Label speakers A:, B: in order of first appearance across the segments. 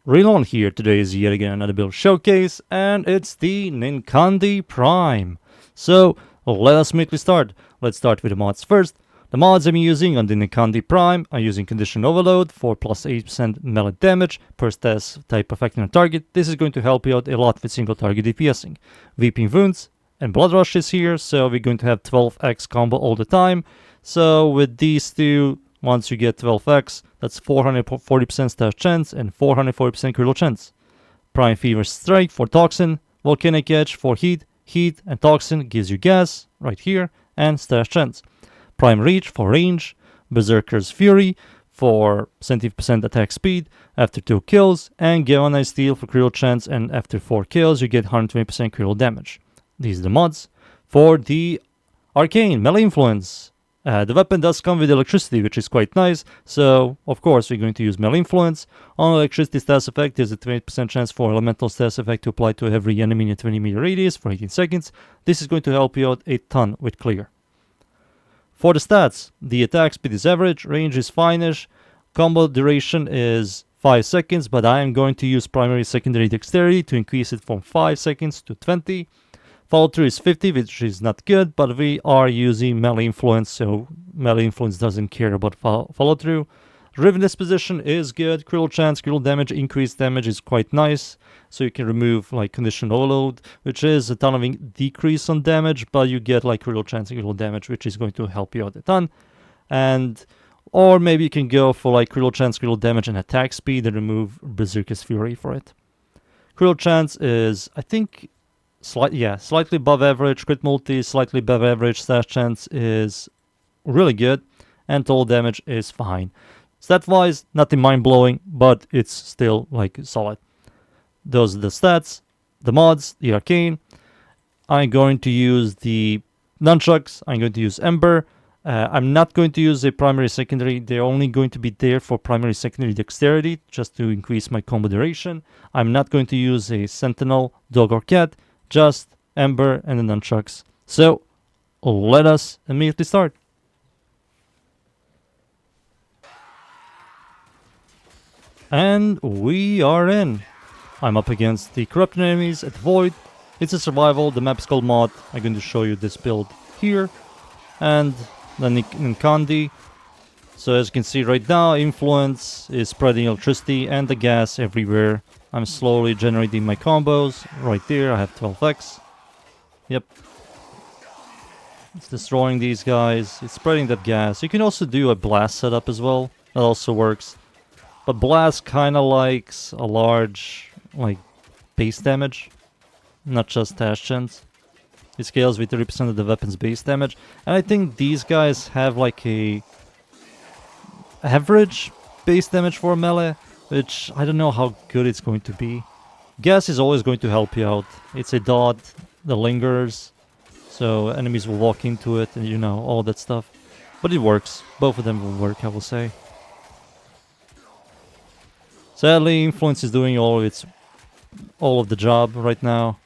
A: Rainollon here. Today is yet again another build showcase, and it's the Ninkondi Prime. So let us immediately start. Let's start with the mods first. The mods I'm using on the Ninkondi Prime are using Condition Overload for plus 8% melee damage per stats type affecting a target. This is going to help you out a lot with single target DPSing. Weeping Wounds and Blood Rush is here, so we're going to have 12x combo all the time. So with these two, once you get 12x, that's 440% stat chance and 440% critical chance. Prime Fever Strike for Toxin, Volcanic Edge for Heat, Heat and Toxin gives you gas, right here, and stat chance. Prime Reach for range, Berserker's Fury for 70% attack speed after 2 kills, and Galvanized Steel for critical chance, and after 4 kills you get 120% critical damage. These are the mods. For the Arcane Melee Influence, the weapon does come with electricity, which is quite nice, so of course we're going to use Melee Influence. On electricity status effect, there's a 20% chance for elemental status effect to apply to every enemy in a 20 meter radius for 18 seconds. This is going to help you out a ton with clear. For the stats, the attack speed is average, range is fine-ish, combo duration is 5 seconds, but I am going to use primary secondary dexterity to increase it from 5 seconds to 20. Follow through is 50, which is not good, but we are using melee influence, so melee influence doesn't care about follow through. Riven Disposition is good, critical chance, critical damage, increased damage is quite nice, so you can remove like Condition Overload, which is a ton of decrease on damage, but you get like critical chance and critical damage, which is going to help you out a ton. And or maybe you can go for like critical chance, critical damage, and attack speed and remove Berserker's Fury for it. Critical chance is, I think, slightly above average. Crit multi is slightly above average. Stat chance is really good, and total damage is fine. Stat wise, nothing mind blowing, but it's still like solid. Those are the stats, the mods, the Arcane. I'm going to use the Nunchucks. I'm going to use Ember. I'm not going to use a primary secondary. They're only going to be there for primary secondary dexterity, just to increase my combo duration. I'm not going to use a Sentinel, Dog or Cat. Just Ember and the Nunchucks. So let us immediately start. And we are in. I'm up against the corrupted enemies at Void. It's a survival. The map is called Mod. I'm going to show you this build here. And the Ninkondi. So as you can see right now, Influence is spreading electricity and the gas everywhere. I'm slowly generating my combos. Right there, I have 12x. Yep. It's destroying these guys. It's spreading that gas. You can also do a blast setup as well. That also works. But blast kind of likes a large, like, base damage. Not just dash chance. It scales with 30% of the weapon's base damage. And I think these guys have like a average base damage for melee, which I don't know how good it's going to be. Gas is always going to help you out. It's a dot that lingers, so enemies will walk into it and you know, all that stuff. But it works. Both of them will work, I will say. Sadly, Influence is doing all of the job right now.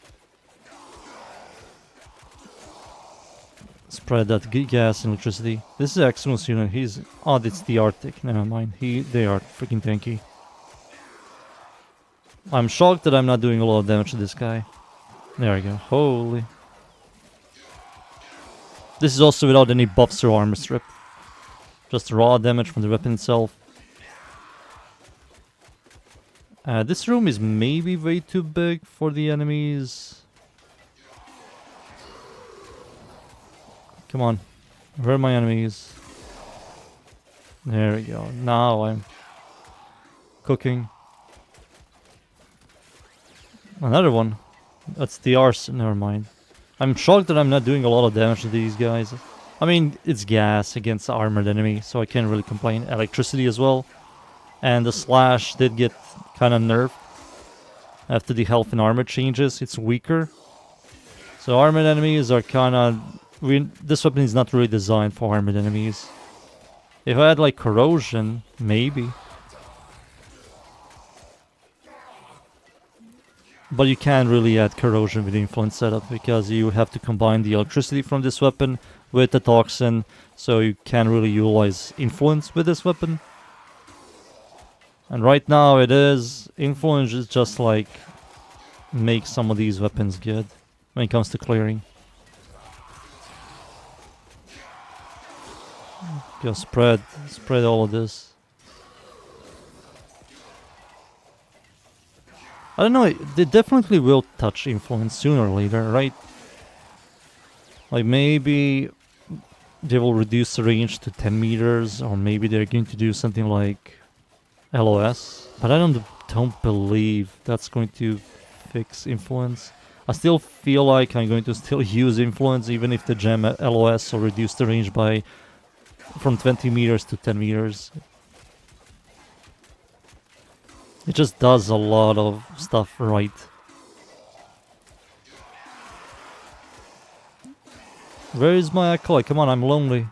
A: Spread that gas and electricity. This is Xmas unit. He's... oh, it's the Arctic. Never mind. They are freaking tanky. I'm shocked that I'm not doing a lot of damage to this guy. There we go. Holy. This is also without any buffs or armor strip. Just raw damage from the weapon itself. This room is maybe way too big for the enemies. Come on. Where are my enemies? There we go. Now I'm cooking. Another one. That's the arson. Never mind. I'm shocked that I'm not doing a lot of damage to these guys. I mean, it's gas against the armored enemy, so I can't really complain. Electricity as well. And the slash did get kind of nerfed. After the health and armor changes, it's weaker. So armored enemies are kind of... this weapon is not really designed for armored enemies. If I had like corrosion, maybe. But you can't really add corrosion with the influence setup because you have to combine the electricity from this weapon with the toxin, so you can't really utilize influence with this weapon. And right now it is influence is just like makes some of these weapons good when it comes to clearing. Just spread all of this. I don't know, they definitely will touch influence sooner or later, right? Like maybe they will reduce the range to 10 meters, or maybe they're going to do something like LOS. But I don't believe that's going to fix influence. I still feel like I'm going to still use influence even if the gem LOS will reduce the range by from 20 meters to 10 meters. It just does a lot of stuff right. Where is my Acolyte? Come on, I'm lonely.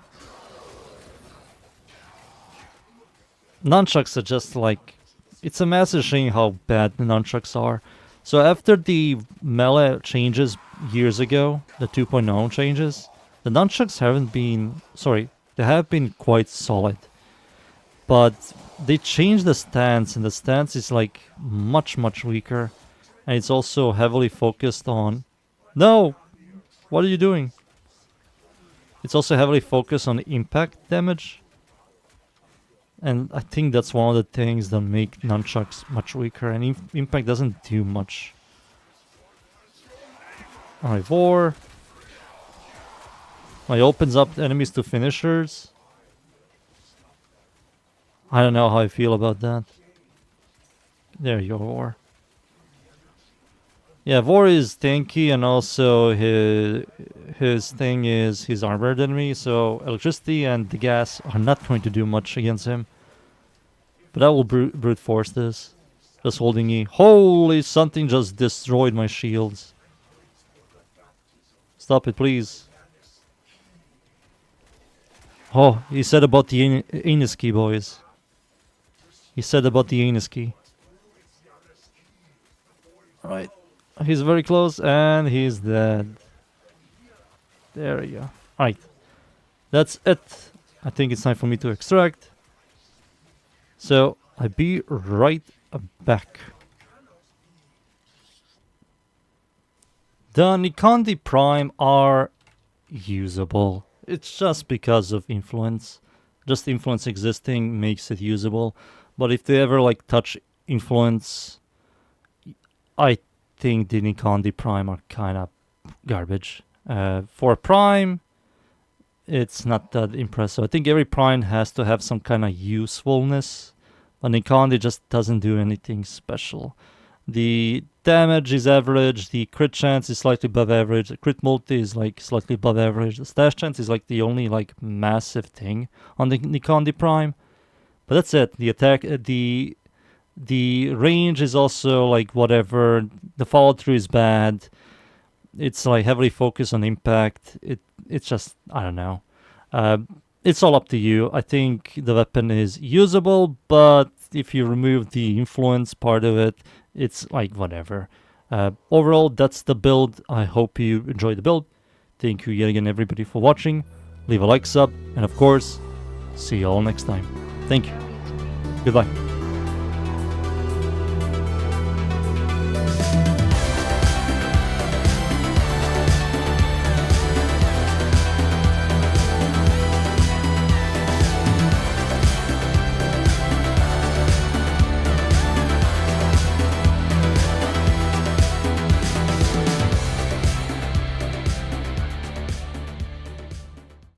A: Nunchucks are just like... It's a massive shame how bad the nunchucks are. So after the melee changes years ago, the 2.0 changes, the nunchucks haven't been... Sorry, they have been quite solid. But they changed the stance, and the stance is like much weaker. And it's also heavily focused on... No! What are you doing? It's also heavily focused on impact damage. And I think that's one of the things that make nunchucks much weaker. And impact doesn't do much. Alright, Vor. It opens up enemies to finishers. I don't know how I feel about that. There you go, Vor. Yeah, Vor is tanky, and also his thing is he's armored enemy, so electricity and the gas are not going to do much against him. But I will brute force this. Just holding E. Holy, something just destroyed my shields. Stop it, please. Oh, he said about the anus key, boys. He said about the anus key. Alright. He's very close, and he's dead. There we go. Alright. That's it. I think it's time for me to extract. So, I'll be right back. The Ninkondi Prime are usable. It's just because of influence. Just influence existing makes it usable. But if they ever like touch influence, I think the Ninkondi Prime are kind of garbage. For Prime, it's not that impressive. I think every Prime has to have some kind of usefulness. But Ninkondi just doesn't do anything special. The damage is average, the crit chance is slightly above average, the crit multi is like slightly above average, the stash chance is like the only like massive thing on the Ninkondi Prime. But that's it. The attack, the range is also like whatever. The follow through is bad. It's like heavily focused on impact. It's just, I don't know. It's all up to you. I think the weapon is usable, but if you remove the influence part of it, it's like whatever. Overall, that's the build. I hope you enjoyed the build. Thank you yet again, everybody, for watching. Leave a like, sub, and of course, see you all next time. Thank you. Goodbye.